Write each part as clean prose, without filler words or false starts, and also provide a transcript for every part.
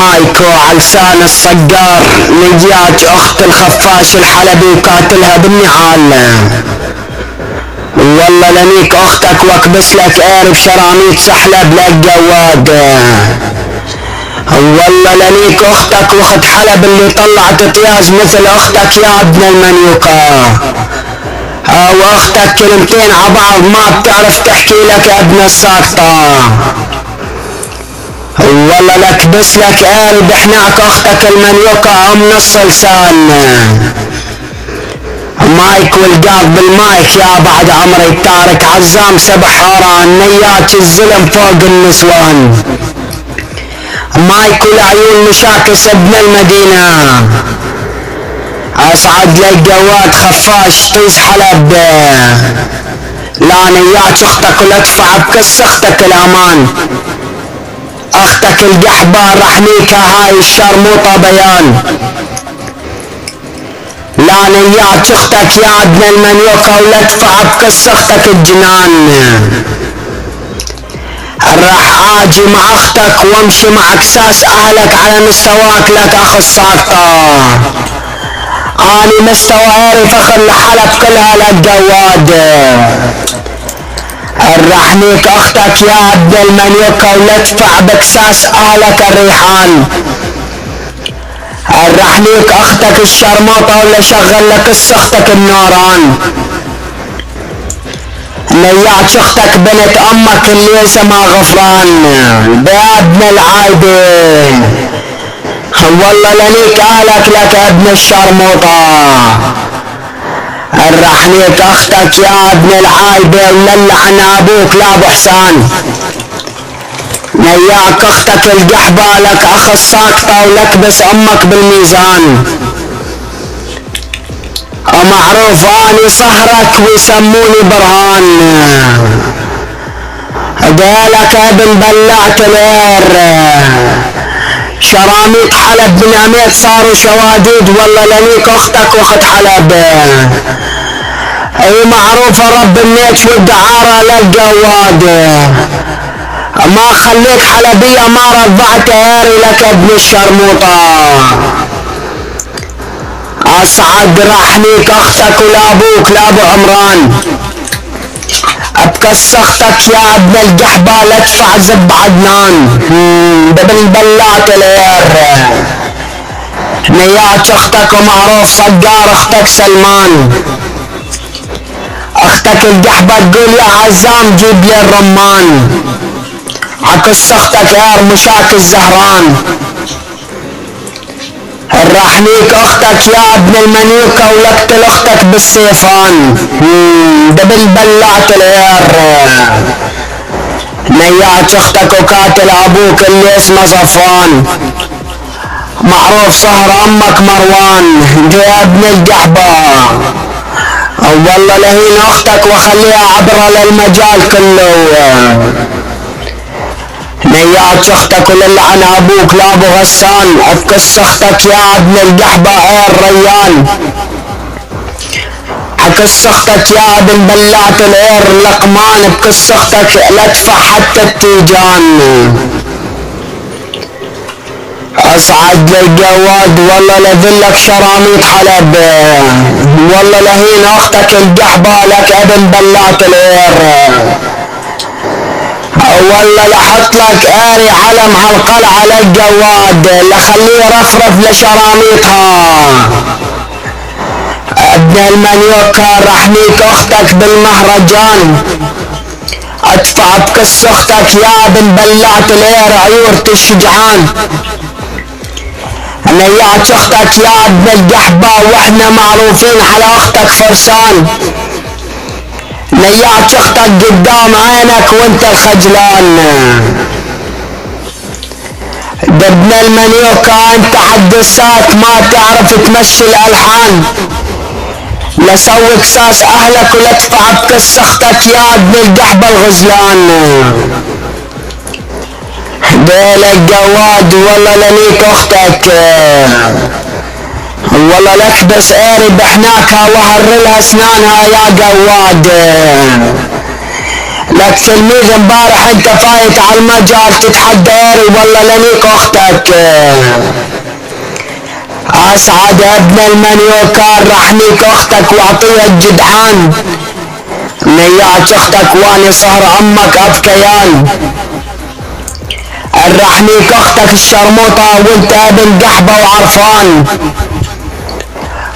مايكو علسان الصقار لجيات اخت الخفاش الحلبي قاتلها بالنعال. والله لنيك اختك واكبس لك قارب شراميط سحلب لك جواد. والله لنيك اختك واخت حلب اللي طلعت طياز مثل اختك يا ابن المنيوكة. واختك كلمتين عبعض ما بتعرف تحكي لك يا ابن الساقطة. والله لك بس لك قارب حناك اختك المنيوكة ام نص لسان. مايك والقاض بالمايك يا بعد عمري تارك عزام سبع حاران نيات الزلم فوق النسوان. مايك والعيون مشاكس ابن المدينة. اسعد لك جواد خفاش طيس حلب. لا نيات اختك ولتفع بكس اختك الامان. اختك القحبة رحميكا هاي الشرموطة بيان. لا نيات اختك يا ابن المنيوكة ولتفع بكس اختك الجنان. راح اجي مع اختك وامشي مع اكساس اهلك على مستواك لك اخ الساقطة. اني مستوى عارف اخر الحلب كلها لك جواد. الرحميك اختك يا ابن المنيوكة ولتفع باكساس اهلك الريحان. الرحميك اختك الشرموطة ولا شغل لك اختك النوران. نيات اختك بنت امك اللي اسمها غفران بابن العايدة. والله لنيك اهلك لك ابن الشرموطة. الرحميك اختك يا ابن العايدة وللعن ابوك لابو حسان. نياك اختك القحبة لك اخ الساقطة ولك بس امك بالميزان. معروف اني صهرك ويسموني برهان. قالك ابن بلعت العير. شراميط حلب بن عميد صاروا شواديد. والله لنيك اختك واخت حلب. اي معروف رب النيتش والدعارة للجواد. ما خليت حلبية ما رضعت عيري لك ابن الشرموطة. اسعد رحميك اختك ولابوك لابو عمران. ابكس اختك يا ابن القحبة لتفع زب عدنان. بابن بلعت العير. نيات اختك ومعروف صقار اختك سلمان. اختك القحبة تقول يا عزام جيب لي الرمان. عكس اختك عير مشاك الزهران. الرحميك اختك يا ابن المنيوكة ولقتل اختك بالسيفان. دبل بلعت العير. نيات اختك وقاتل ابوك اللي اسمه صفوان. معروف صهر امك مروان يا ابن القحبة. والله لهين اختك وخليها عبرة للمجال كله. نيات اختك وللعن ابوك لابو غسان. ابكس اختك يا ابن القحبة عير ريان. عكس اختك يا ابن بلعت العير لقمان. بكس اختك لتفع حتى التيجان. اسعد للجواد والله لذلك شراميط حلب. والله لهين اختك القحبة لك ابن بلعت العير. والله لحط لك قاري علم على القلعة للجواد. لخليه رفرف لشراميطها. ابن المنيوكة رحميك اختك بالمهرجان. ادفع بكس اختك يا ابن بلعت العير عيورة الشجعان. نيات اختك يا ابن القحبة واحنا معروفين على اختك فرسان. نيات اختك قدام عينك وانت الخجلان. ابن المنيوكة انت عالدسات ما تعرف تمشي الالحان. لسوي كساس اهلك ولتفع بكس اختك يا ابن القحبة الغزلان. ديلك جواد والله لنيك اختك. والله لك بس قارب حناكها وهرلها اسنانها يا جواد. لك تلميذ امبارح انت فايت على المجال تتحدى غيري والله لنيك اختك. اسعد ابن المنيوكار رحنيك اختك واعطيها الجدعان. نياك اختك واني صهر امك ابكيان. الرحنيك اختك الشرموطة وانت ابن قحبة وعرفان.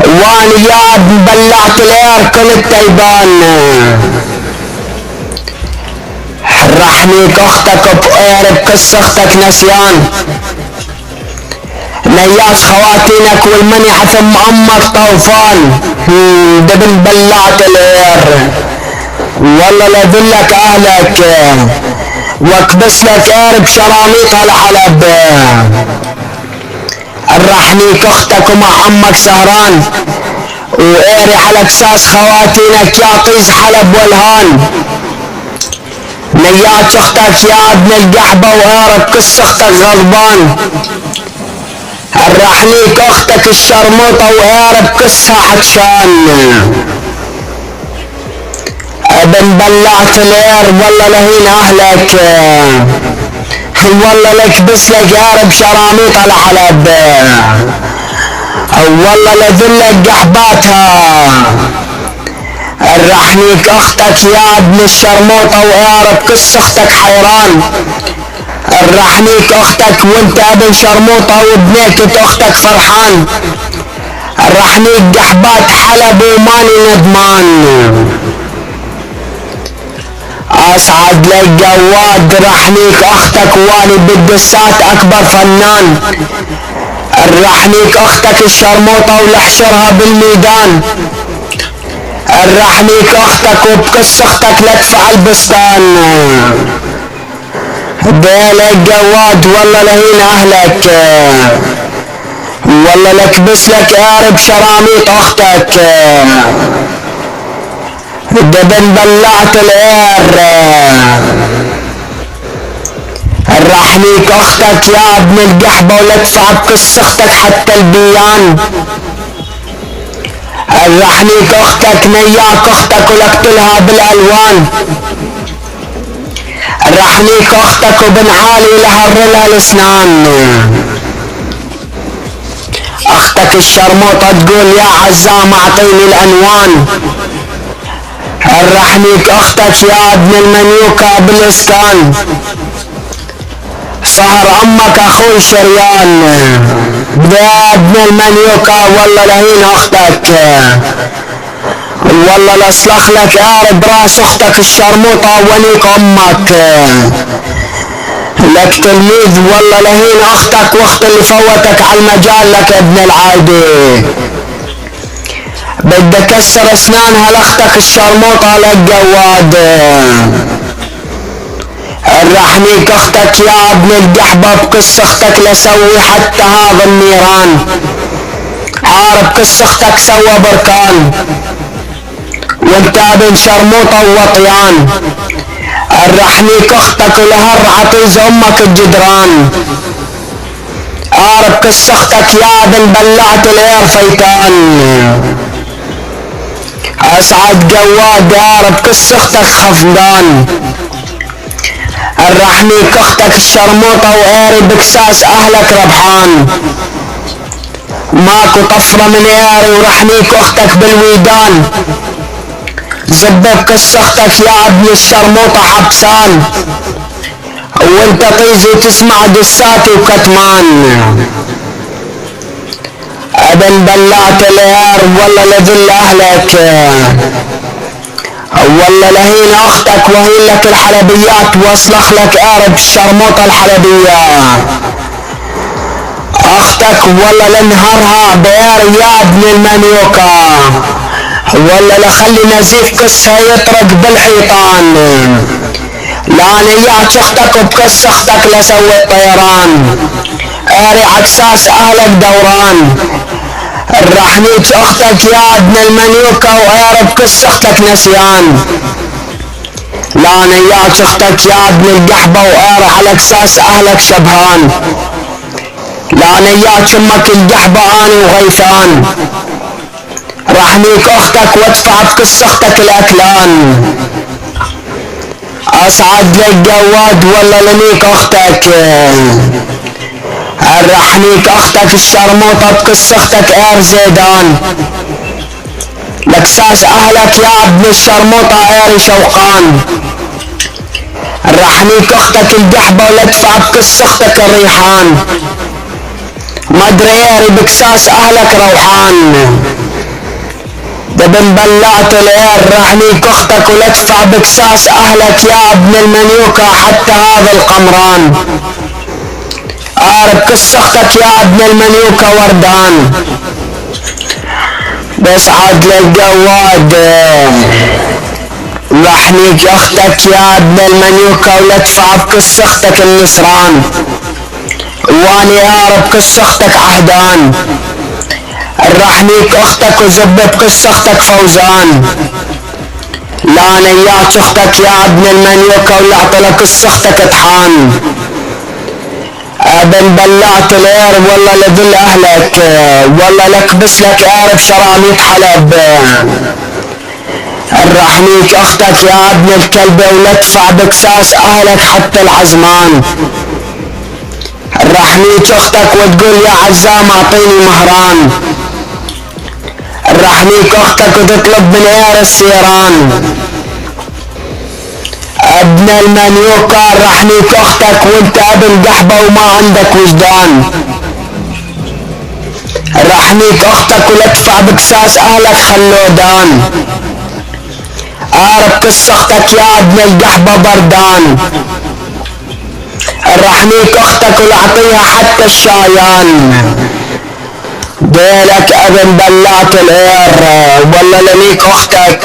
واني يا ابن بلعت الاير كل التيبان. رحنيك اختك بقير بكس اختك نسيان. نياس خواتينك والمنيحة ثم امك طوفان. دبن بلعت الاير والله لذلك اهلك واكبس لك قارب شراميط الحلب. الرحنيك اختك ومع امك سهران وقاري على كساس خواتينك يا طيز حلب والهان. نياك اختك يا ابن القحبة وقارب كس اختك غضبان. الرحنيك اختك الشرموطة وقارب كسها عطشان. ابن بلعت الاير والله لهين اهلك والله لكبس لك قارب شراميط الحلب. والله لذلك قحباتها. الرحنيك اختك يا ابن الشرموطة وقارب كس اختك حيران. الرحنيك اختك وانت ابن شرموطة وبنيتة اختك فرحان. الرحنيك قحبات حلب وماني ندمان. اسعد لك جواد رحنيك اختك واني بالدسات اكبر فنان. الرحنيك اختك الشرموطة ولحشرها بالميدان. الرحنيك اختك وبكس اختك لتفع البستان. ديلك جواد والله لهين اهلك والله لكبس لك قارب شراميط اختك. دبن بلعت الاير. الرحنيك اختك يا ابن القحبة ولتفع بكس اختك حتى البيان. الرحنيك اختك نياك اختك ولقتلها بالالوان. الرحنيك اختك وبن عالي لهرلها الاسنان. اختك الشرموطة تقول يا عزام اعطيني العنوان. الرحنيك اختك يا ابن المنيوكة بالاسكان. صهر امك اخوي شريان. يا ابن المنيوكة والله لهين اختك والله لاصلخ لك قارب راس اختك الشرموطة ونيك امك. لك تلميذ والله لهين اختك واخت اللي فوتك على المجال لك ابن العايدي. بدك كسر اسنانها لاختك الشرموطة لك جواد. الرحنيك اختك يا ابن القحبة بقص اختك لسوي حتى هذا النيران. عارب قص اختك سوى بركان وانت ابن شرموطة ووطيان. الرحنيك اختك ولهر عطيز امك الجدران. عارب قص اختك يا ابن بلعت الاير فيتان. اسعد جواد عارب قص اختك خفقان. الرحنيك اختك الشرموطة وقاري بكساس اهلك ربحان. ماكو طفرة من قاري ورحنيك اختك بالويدان. زبب قص اختك يا ابن الشرموطة حبسان. وانت طيزي تسمع دساتي وكتمان. ابن بلعت الاير والله لذل اهلك والله لهين اختك وهين لك الحلبيات واصلخ لك قارب الشرموطة الحلبية. اختك والله لنهرها بير يا ابن المنيوكة والله لخلي نزيف قصها يطرق بالحيطان. لا نياك اختك وبقص اختك لسوي الطيران. قاري عكساس اهلك دوران. الرحنيك اختك يا ابن المنيوكة وقارب قص اختك نسيان. لا نياك اختك يا ابن القحبة وقاري على كساس اهلك شبهان. لا نياك امك القحبة اني وغيثان. رحنيك اختك وادفع بقص اختك الاكلان. اصعد لك جواد والله لنيك اختك، الرحنيك اختك الشرموطة بقص اختك اير زيدان، لكساس اهلك يا ابن الشرموطة اير شوقان، الرحنيك اختك الجحبة ولدفع بقص اختك الريحان، مدري ايري بكساس اهلك روحان، دبن بلعت الاير رحنيك اختك ولدفع بكساس اهلك يا ابن المنيوكة حتى هذا القمران، بكس اختك يا ابن المنيوكة وردان، بسعد للجواد رحنيك اختك يا ابن المنيوكة ولدفع بكس اختك النسران، واني اعرف بكس اختك عهدان، الرحنيك اختك وزب بكس اختك فوزان، لا نيات اختك يا ابن المنيوكة ولعطلك قص اختك طحان، ابن بلعت الاير والله لذل اهلك، والله لكبس لك اير بشراميط حلب، الرحنيك اختك يا ابن الكلب ولدفع بكساس اهلك حتى العزمان، الرحنيك اختك وتقول يا عزام اعطيني مهران، الرحنيك اختك وتطلب من اير السيران، ابن المنيوكة الرحنيك اختك وانت ابن قحبة وما عندك وجدان، الرحنيك اختك ولدفع بكساس اهلك خلودان، اعرف قص اختك يا ابن القحبة بردان، الرحنيك اختك ولعطيها حتى الشايان، ديلك ابن بلعت الاير والله لنيك اختك،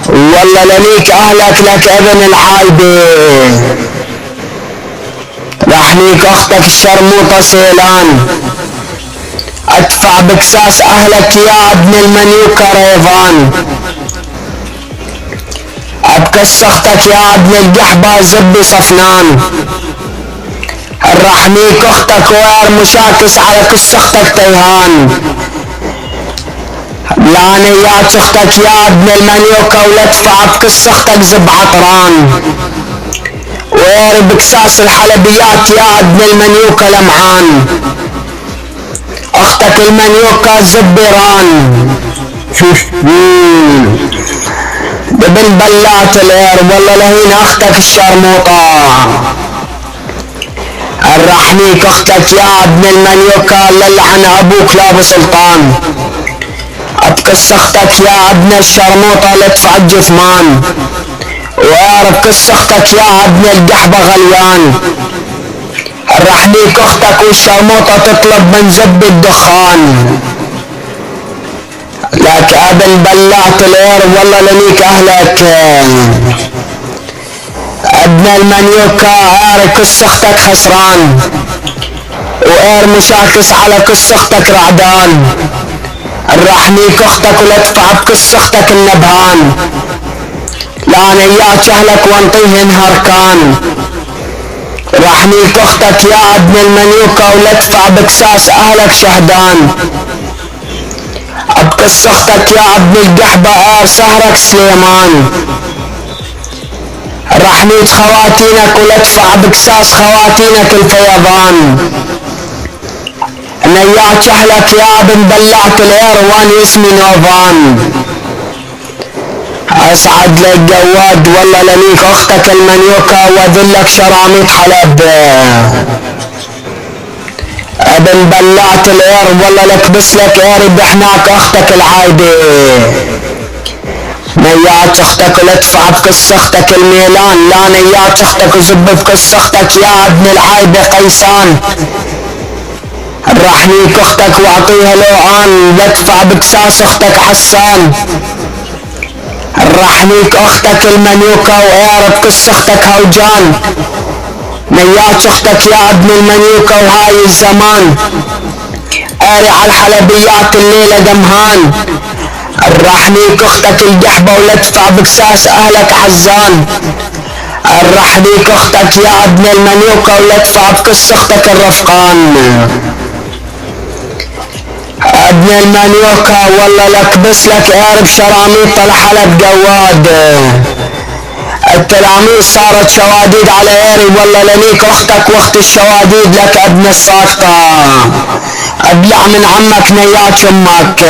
والله لنيك اهلك لك ابن العايبة، رحنيك اختك الشرموطة سيلان، ادفع بكساس اهلك يا ابن المنيوكة ريضان، ابكس اختك يا ابن القحبة زبي صفنان، الرحنيك اختك وير مشاكس على قص اختك تيهان، لانيات اختك يا ابن المنيوكة ولدفع بقص اختك زب عطران، وير بكساس الحلبيات يا ابن المنيوكة لمعان، اختك المنيوكة زبيران، دبن بلعت الاير والله لهين اختك الشرموطة، الرحنيك اختك يا ابن المنيوكة للعن ابوك لابو سلطان، ابقص اختك يا ابن الشرموطة لدفع الجثمان، واعرف قص اختك يا ابن القحبة غليان، الرحنيك اختك والشرموطة تطلب من زب الدخان، لك ابن بلعت الاير والله لنيك اهلك، ابن المنيوكة اير قص اختك خسران، واير مشاكس على قص اختك رعدان، الرحنيك اختك ولدفع بقص اختك النبهان، لانيات اهلك وانطيهن هركان، رحنيك اختك يا ابن المنيوكة ولدفع بكساس اهلك شهدان، ابقص اختك يا ابن القحبة اير سهرك سليمان، رحنيك خواتينك ولدفع بكساس خواتينك الفيضان، نيات اهلك يا ابن بلعت الاير واني اسمي نوفان، اسعد لك جواد والله لنيك اختك المنيوكة وذلك شراميط حلب، ابن بلعت الاير والله لكبس لك اير بحناك اختك العايدة، نيات اختك ولدفع بقص اختك الميلان، لا نيات اختك وزب بقص اختك يا ابن العايدة قيسان، الرحنيك اختك واعطيها لوعان لدفع بكساس اختك حسان، الرحنيك اختك المنيوكة واعرف قص اختك هوجان، نيات اختك يا ابن المنيوكة وهاي الزمان، قاري على الحلبيات الليلة دمهان، الرحنيك اختك القحبة ولدفع بكساس اهلك عزان، الرحنيك اختك يا ابن المنيوكة ولدفع بقص اختك الرفقان، ابن المنيوكة والله لكبس لك اير بشراميط الحلب جواد، التلاميذ صارت شواديد على ياري، والله لنيك اختك واخت الشواديد لك ابن الساقطة، ابلع من عمك نيات امك.